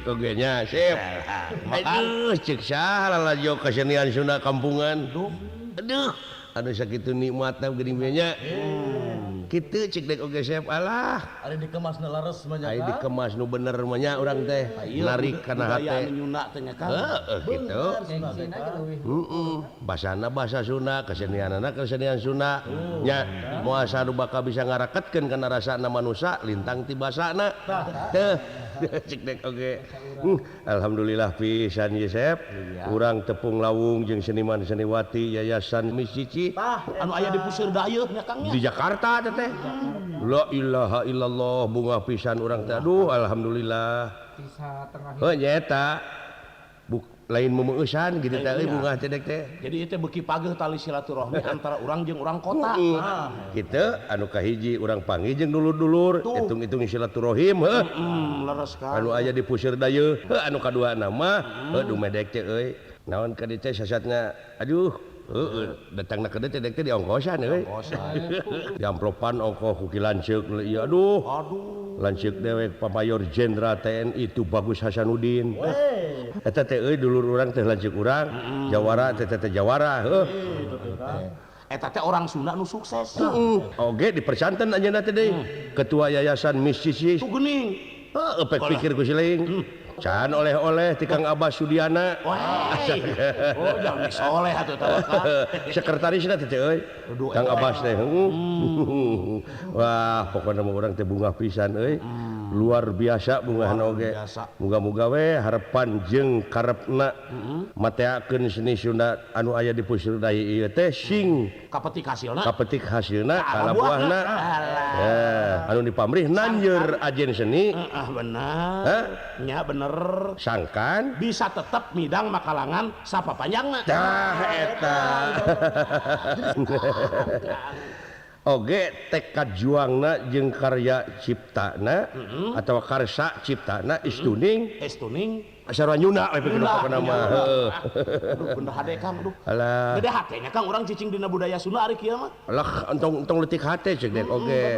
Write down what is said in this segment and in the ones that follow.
Ceknya cek kesenian Sunda kampungan aduh ada sakit nikmat gerinya gitu cek Allah dikemas nu benernya orang teh lari karena gitu bahasa Sunda kesenian anak kesenian Sundanya muasa bakal bisa ngarakatkan karena rasa nama manusia lintang tiba sana Alhamdulillah pisan Yesep kurang tepung lawung jeung seniman seniwati Yayasan Miscici anu aya di Puseur Dayeuh nya Kang di Jakarta teh la ilaha illallah bunga pisan urang teh aduh alhamdulillah oh nyata lain memeusan gitu teh bunga cedek teh jadi itu beuki pageuh tali silaturahmi antara urang jeung urang kota gitu anu kahiji urang panggih jeung dulur-dulur hitung-hitung silaturahim leres kan anu aya di Puseur Dayeuh anu kadua nama aduh medek teh euy naon ka dieu teh sasatna aduh datang ke dedek teh di ongkosan euy. Di amplopan ongkoh ku lanceuk ieu aduh. Lanceuk dewek Pamayor Jenderal TNI itu Bagus Hasanuddin. Eta teh euy dulur urang teh lanceuk urang, jawara teh jawara heuh. Eta teh orang Sunda nu sukses. Oge dipercanten anjeunna teh deui. Ketua Yayasan Miss Cici. Tu geuning. Heuh pek pikir ku siling. Can oleh-oleh ti Kang Abah Sudiana. Oh, jangan soleh atuh tawakal. Sekretarisna teh euy. Kang Abbas teh. Wah, pokoknya mah urang teh bunga pisan euy. Luar biasa bungahna oge. Muga-muga we harepan jeung karepna mateakeun seni Sunda anu aya di Puseur Dai ieu teh sing Kapetik hasilna. kapetik hasilna kala buahna. Anu dipamrih nanjeur ajen seni. Bener. Nya bener. Sangkan Bisa tetap midang makalangan sapa panjangna. tah eta. Oge tekad juangna jeung karya ciptana atau karsa ciptana istuning sarwanyuna we pikir pokona mah. Aduh bener hade Kang, aduh. Alah, Gede hatenya Kang urang cicing dina budaya Sunda ari kieu mah. lah entong leutik hate ceuk dek oge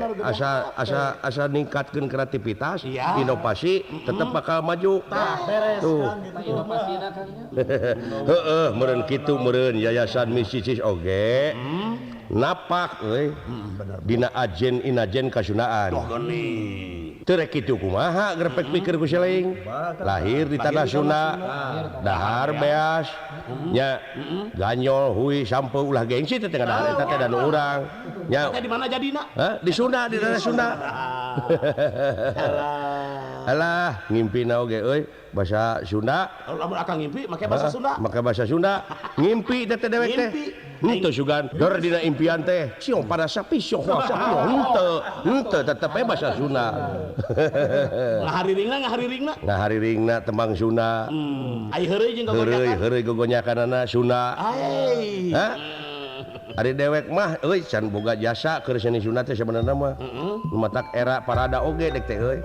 asa ningkatkeun kreativitas, Iya. inovasi tetep bakal maju. Beres Tuh. kan gitu inovasina kan nya. Heeh, meureun kitu meureun Yayasan Miss Cici oge. Napak euy. Dina ajen inajen kasundaan. Geuning. Teu rek kitu kumaha grepek pikir ku siling. Lahir di tanah Sunda. Dahar beas. Nya ganyol huy sampai ulah gengsi teh tengah dahar eta teh dan urang. Nya Teh di mana jadina? Hah? Di Sunda, di tanah Sunda. Alah, ngimpina oge euy basa Sunda. Lamun akang ngimpi make bahasa Sunda. Maka bahasa Sunda ngimpi teh dewek teh. Ngimpi. Henteu sugan dor dina impian teh. Siong pada sapi siong sapi henteu tetep bahasa Sunda. Ngahariringna. Ngahariringna tembang Sunda. Ai heureuy jeung gogonyakan. Heureuy gogonyakanana Sunda. Ai. Hah? Ari dewek mah euy can boga jasa keur seni Sunda teh sebenarnya mah. Lumatak era parada oge dek teh euy.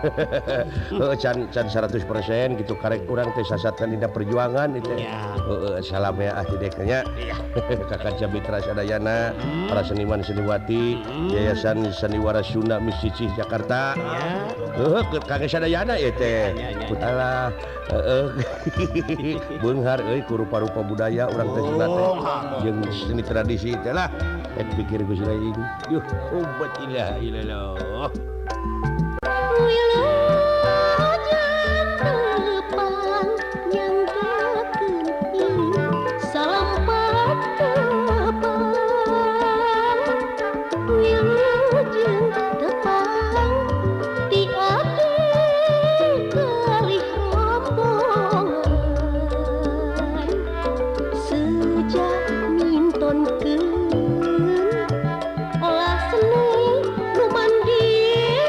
Heuh can 100% gitu karek urang teh sasatkan dina perjuangan itu. Heeh salam ya ahli dek nya. Kakak Mitra Sadayana, para seniman seniwati Yayasan Sandiwara Sunda Miss Cici Jakarta. Heuh Kakak Sadayana ieu teh. Putalah heeh. Beunghar euy ku rupa-rupa budaya urang teh Sunda teh. Jeung seni tradisi teh lah. Pikir ku silaing. Yuh, obat ilah ilallah. Wilujeng depan yang dekeun salampat depan wilujeng depan di abdi kalih rombongan sejak mintonkeun olah seni nu mandiri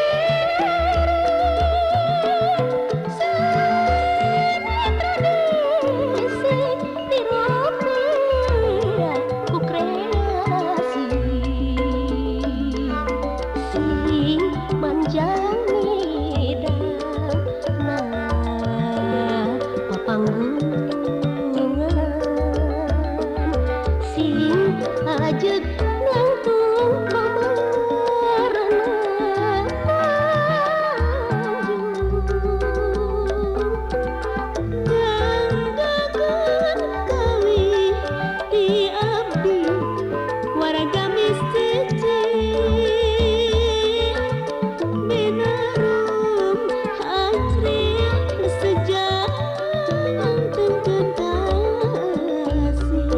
ajeg nangtung pamarana ganggakeun kawih di abdi warga Miss Cici binarum asri sejak tengkeun kasih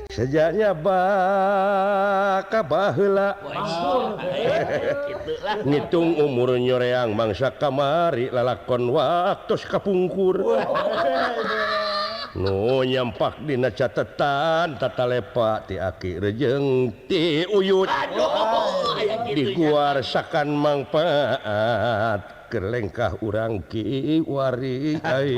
Sejaknya baka baheula ngitung umur nyoreang mangsa kamari lalakon waktu kapungkur nu nyampak dina catetan tata lepa ti aki rejeng ti uyut diguar sakan mangpaat kelengkah urang kiwari ai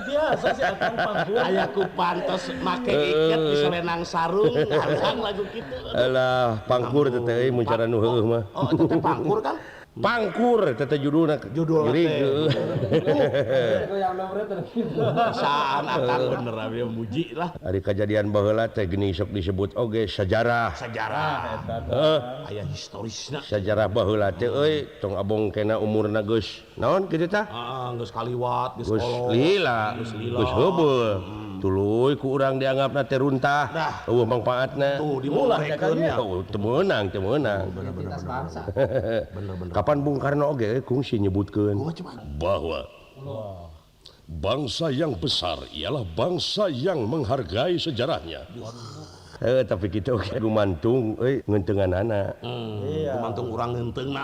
biasa sih akan pangkur aya ku pantos make iket di selenang sarung ngarang lagu kitu alah pangkur teh euy mun cara nu heueuh mah oh itu teh pangkur kan pangkur teh judulna judul Jadi, saan akan bener abi muji lah ari kajadian baheula teh geni sok disebut oge sejarah aya historisna sejarah baheula teh euy tong abong kena umurna geus naon kitu tah geus kaliwat geus geus kolot lila geus heubeul tuluy ku urang dianggapna teh runtah eueuh mangpaatna tuh dimulaikeun teu meunang bener kapan Bung Karno oge kungsi nyebutkeun bahwa bangsa yang besar ialah bangsa yang menghargai sejarahnya. tapi kita oge gumantung ngeunteunganana gumantung urang ngeunteungna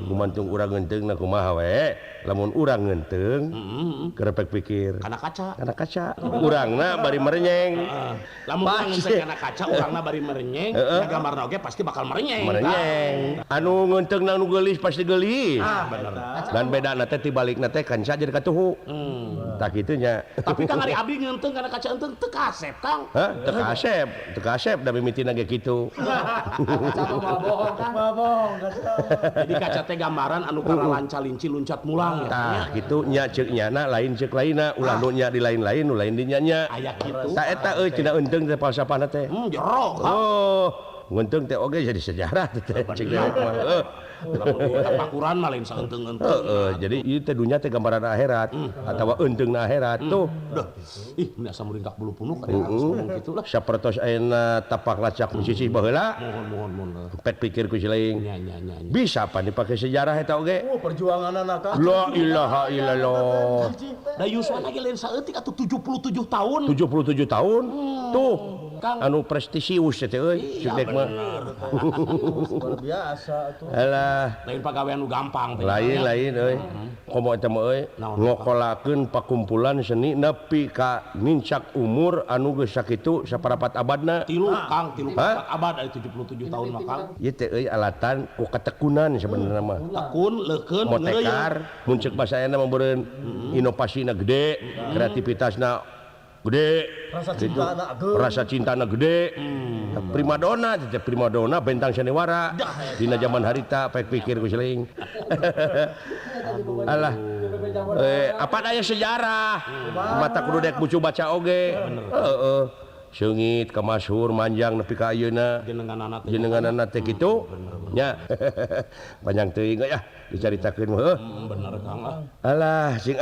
gumantung urang ngeunteungna kumaha we lamun urang ngeunteung kerepek pikir kana kaca urangna bari merenyeng lamun urang ngeunteung kana kaca urangna bari merenyeng gambarna oge pasti bakal merenyeng anu ngeunteungna nu geulis pasti geulis bener dan bedana teh tibalikna teh kanca jadi katuhu tak kitu nya tapi Kang ari abdi ngeunteung kana kaca enteung teu kasep Kang teu kasep da mimitina ge kitu jadi kaca teh gambaran anu kana lanca-linci luncat mulang tah kitu nya ceuk nyana lain ceuk lainna ulah nu nya di lain-lain nu lain di nya nya aya kitu ta eta cenah eunteng teh falsafahna teh jero oh ngeunteung teh oge jadi sejarah teh cek dewek mah tapakuran mah lain saeunteng-eunteng jadi ieu teh dunya teh gambaran akhirat atawa euntengna akhirat tuh ih nya samuringkak bulu punuk ada ngomong kitu lah sapertos ayeuna tapak lacak ku sisih baheula mohon pek pikir ku sileing nya bisa pan dipake sejarah eta oge perjuangan anak la ilaha illallah da Yusuf lagi lain saeutik atuh 77 tahun 77 tahun tuh anu prestisius teh euy cudek mah luar biasa tuh lain pagawean nu gampang teh lain euy komo eta mah euy ngokolakeun pakumpulan seni nepi ka mincak umur anu geus sakitu saparapat abadna tilu abad ari 77 tahun mah Kang ieu teh euy alatan ku katekunan sebenarnya mah tekun leukeun motekar mun ceuk basa ayeuna mah beureun inovasina gede kreativitasna gede rasa cintana gede primadona bentang sandiwara dina zaman harita pek pikir ku seling alah apa daya sejarah mata kudu dek bucu baca oge seungit kamasyhur manjang nepi ka ayeuna jenenganana teh kitu nya panjang teuing ya dicaritakeun mah bener Kang alah sing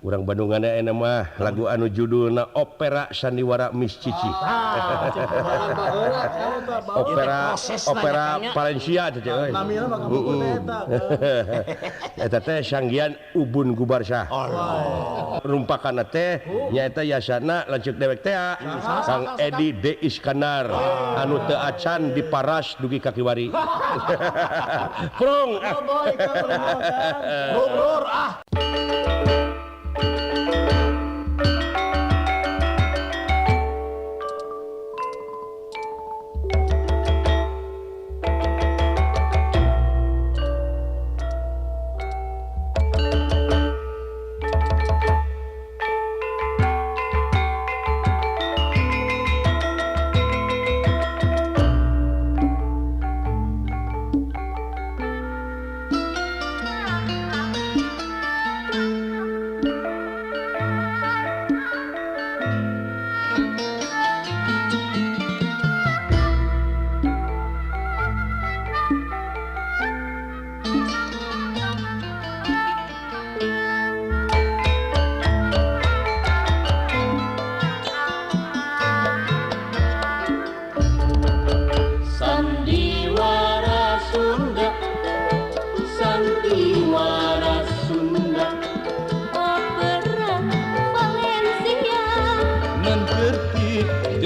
urang Bandungan aya mah lagu anu judulna opera sandiwara Miss Cici opera Valencia teh euy namina mah kabukun eta teh sanggian Ubun Gubarsah rumpakanna teh nyaeta yasana lanceuk dewek teh Kang Edi D Iskandar anu teu acan diparas dugi ka kiwari prong Bro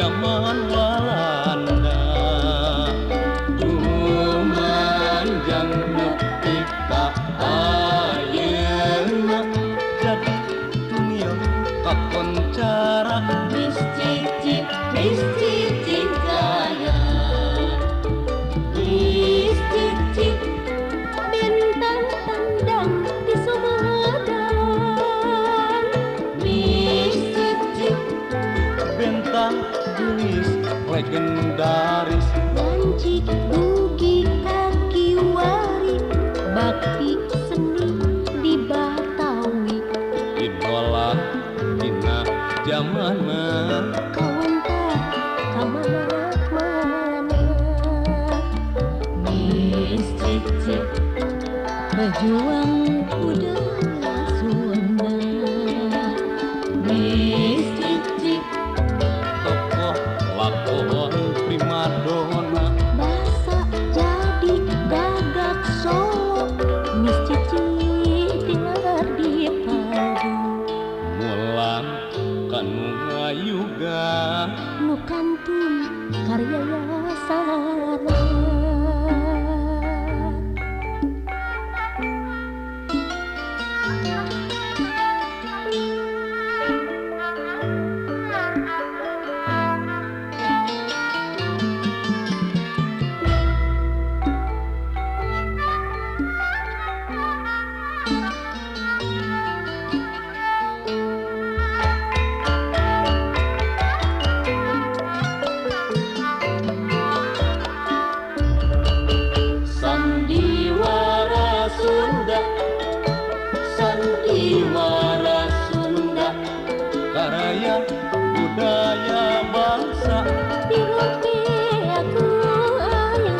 zaman Walanda dumanjang nepi ka ayeuna jadi dunia kakoncara Miscicik gaya Miscicik bintang pandang di Sumedang Miscicik bentang gelis legendaris Janji dugi kaki wari Bakti seni di Batawi idola dina zamana Kawan tak kamana-mana Miscicik pejuang udara Sunda Miscicik tokoh lakon primadona basa jadi gagak Solo Miscicik dengar di padu mulang kanu ngayuga Nukantun karya Yasara sandiwara Sunda sandiwara Sunda karya budaya bangsa Diroke aku ayeuna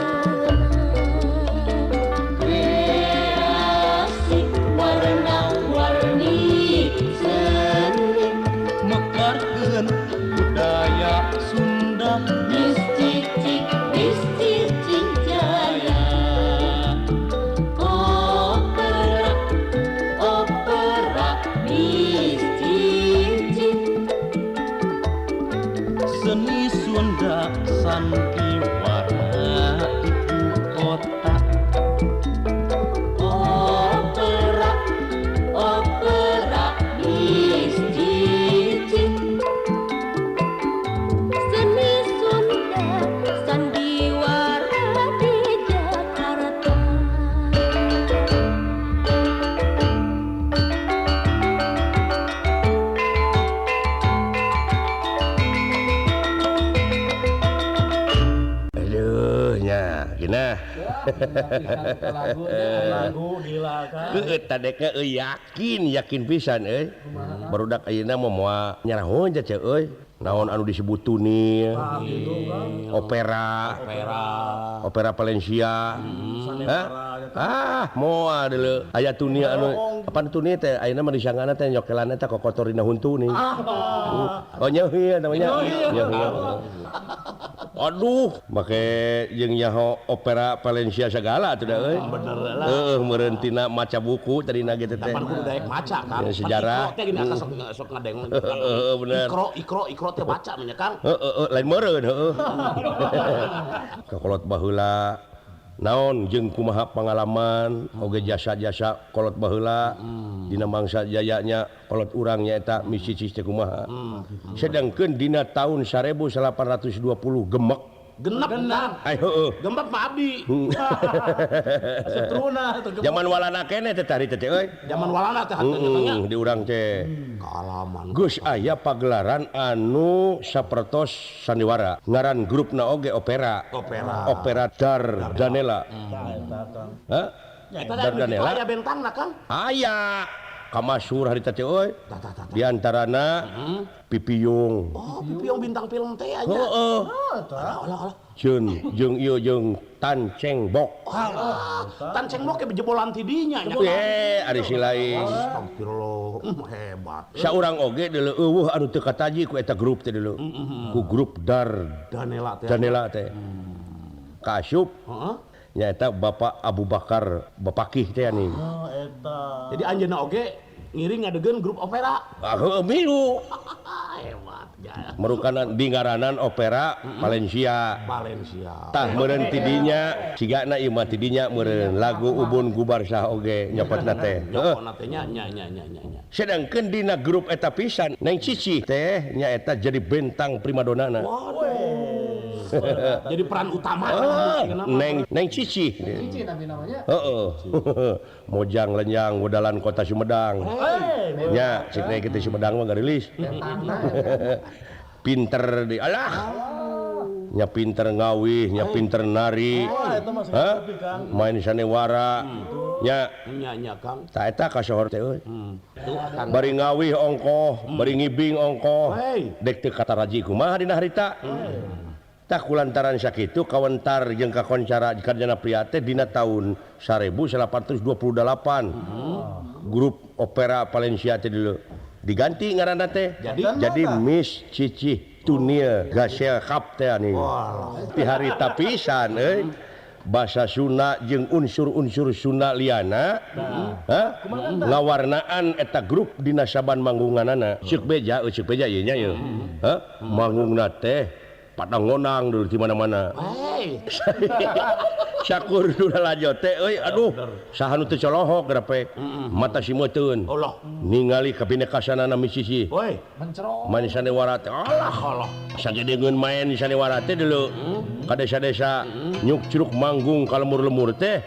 kreasi warna-warni seni mekarkeun budaya Sunda Miscicik jaya opera Miscicik seni Sunda sandiwara ibu kota opera Miscicik seni Sunda sandiwara di Jakarta Aduh nya gina Lagu gila kan. tadeka yakin pisan barudak ayeuna moal nyarahon aja euy naon anu disebut tunil opera Valencia moal deuleu aya tunil anu apa tunil teh ayeuna mah disangana teh nyokelanna teh kokotorina huntu nih oh nyeuh namanya nyeuh aduh make jeung nyaho opera Valencia segala atuh da euy Bener lah. meureun tina maca buku tadina gitu teh Pan kudu daek maca kan. Ya, sejarah. Ikro teh gini sok ngadeng. bener. Ikro teh baca nya Kang. Lain meureun kakolot baheula naon jeung kumaha pangalaman oge jasa-jasa kolot baheula dina mangsa jayanya kolot urang nyaeta Miscicik teh kumaha sedangkeun dina taun 1820 gemek Genep kan. ai heueuh Gembak mah abdi. Setruna itu zaman walana keneh teh tari teh euy Zaman walana teh hateunya. di urang teh Kaalaman. Gus aya pagelaran anu sapertos sandiwara ngaran grupna oge opera Dar Danela hah Eta Dar Danela aya bentangna Kang. aya kamasur harita teh euy di antarana Pipiyung Oh, Pipiyong bintang film teh aja. heueuh Alah. jeung ieu jeung Tan Cheng Bok Tan Cheng Bok ke jebolan ti dinya nya. ari silain Astagfirullah. Hebat. saurang oge deuleu eueuh anu teu kataji ku eta grup teh deuleu ku grup Dar Danela teh teh. kaasup Heeh. nyaeta Bapak Abu Bakar Bapakih teh nih Oh, eta. Jadi anjeunna oge ngiring ngadegeun grup opera. milu Hebat. merukan di ngaranan opera Valencia. Tah meureun tidinya cigana ieu mah tidinya meureun lagu Ubun Gubar Sah oge nyopotna teh. Sedangkeun dina grup eta pisan Neng Cici teh nyaeta jadi bentang primadonana. Jadi peran utama. Neng Cici. Cici namanya. Heeh. Mojang lenjang modalan kota Sumedang. Nya cik teh kitu Sumedang mah garilis. Pinter di alah. Nya pinter ngawih, nya pinter nari. Main sanewara. Nya Kang. ta eta kasohor teh euy. Bari ngawih ongkoh, bari ngibing ongkoh. Dek teu kataraji kumaha dina harita. Tak kulantaran sakitu kawentar jeung kakoncara Karjana Pria teh dina tahun 1828 grup opera Valencia teh dulu diganti ngaranna teh jadi Miss Cici Tunia Gasel Cup teh ani ti harita pisan euy basa Sunda jeung unsur-unsur Sunda liana ngawarnaan eta grup dina saban manggunganana ceuk beja ieu nya ye manggungna teh padang ngonang dulu di mana-mana. Syakur dulu lajo teh euy aduh saha nu teu colohok grapek mata simeuteun ningali kabinekasanana misisi Mencrong. main sanewara teh alah sagedeungeun main sanewara teh dulu ka desa-desa nyuk curug manggung kalemur-lemur teh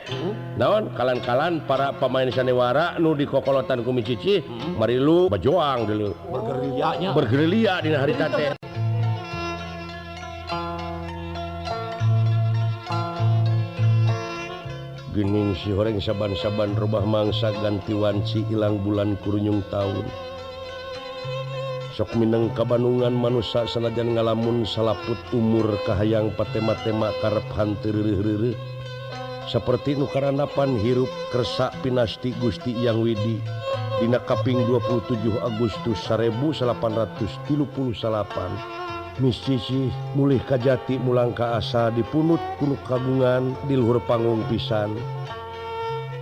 naon kalan-kalan para pemain sanewara nu dikokolotan ku misisi mari lu bajoang dulu bergerilya dina harita teh. Gening si horeng saban-saban robah mangsa ganti wanci ilang bulan kurunyung tahun sok mineng kabanungan manusia sanajan ngalamun salaput umur kahayang patema-tema karep hanteu reureuh saperti nu karandapan hirup kersa pinasti Gusti Yang Widi dina kaping 27 Agustus 1838 Miss Cici mulih kajati mulang ka asa dipunut kuno kagungan di luhur panggung pisan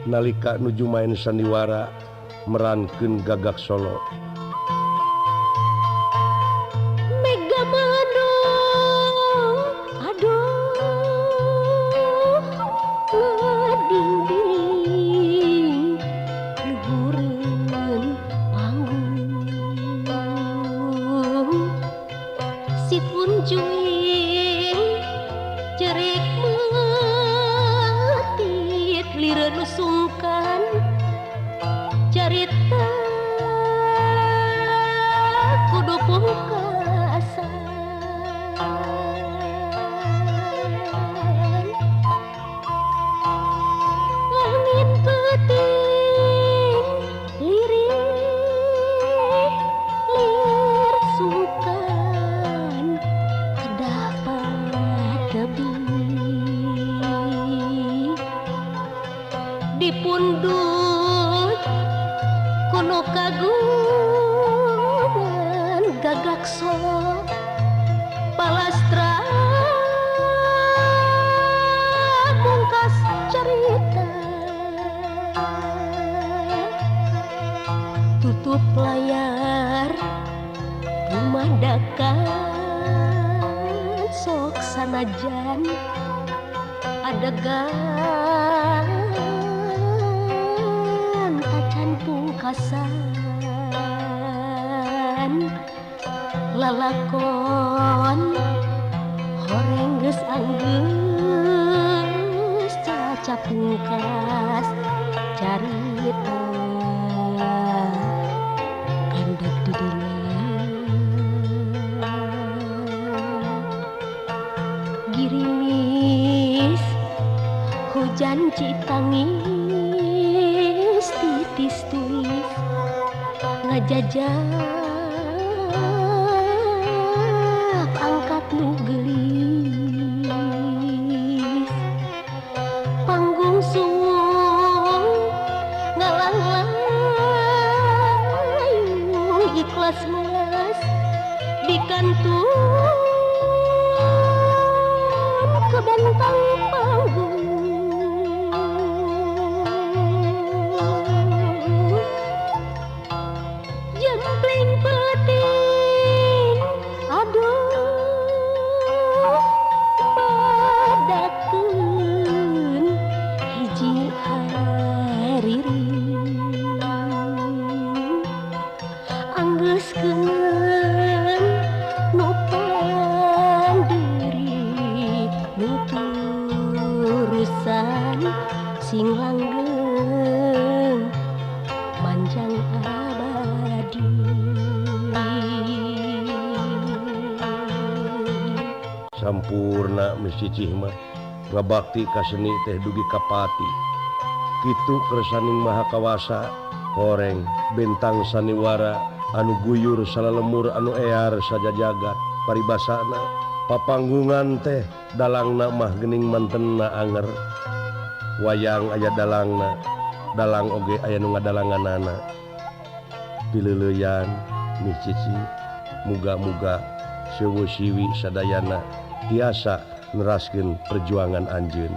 nalika nuju main sandiwara merankeun gagak solo Megamano aduh dinding luhureun panggung si punjuing cerik metik lireun sungkan carita kudu pungkasan angin peting lirik lir sungkan kedapat tebing dipundut kuno kagungan gagak sok palastra pungkas cerita tutup layar rumadakan sok sanajan adegan tacan pungkasan lalakon horeng geus anggeus caca pungkas carita kandek di dinya girimis hujan citangis titis-titis ngajajak angkat nu geulis panggung suung ngalang-layung ikhlas melas dikantun ke bentang panggung jempling peting nu pandiri nu turusan sing langgeng manjang abadi. Sampurna misicih mah ngabakti ka seni teh dugi kapati kitu kersaning maha kawasa horeng bentang saniwara anu guyur salalemur anu ear saja jagat paribasana papanggungan teh dalangna mah geuning mantenna anger wayang aya dalangna dalang oge aya nu ngadalanganana pileuleyan micici muga-muga sewu siwi sadayana tiasa neraskeun perjuangan anjeun.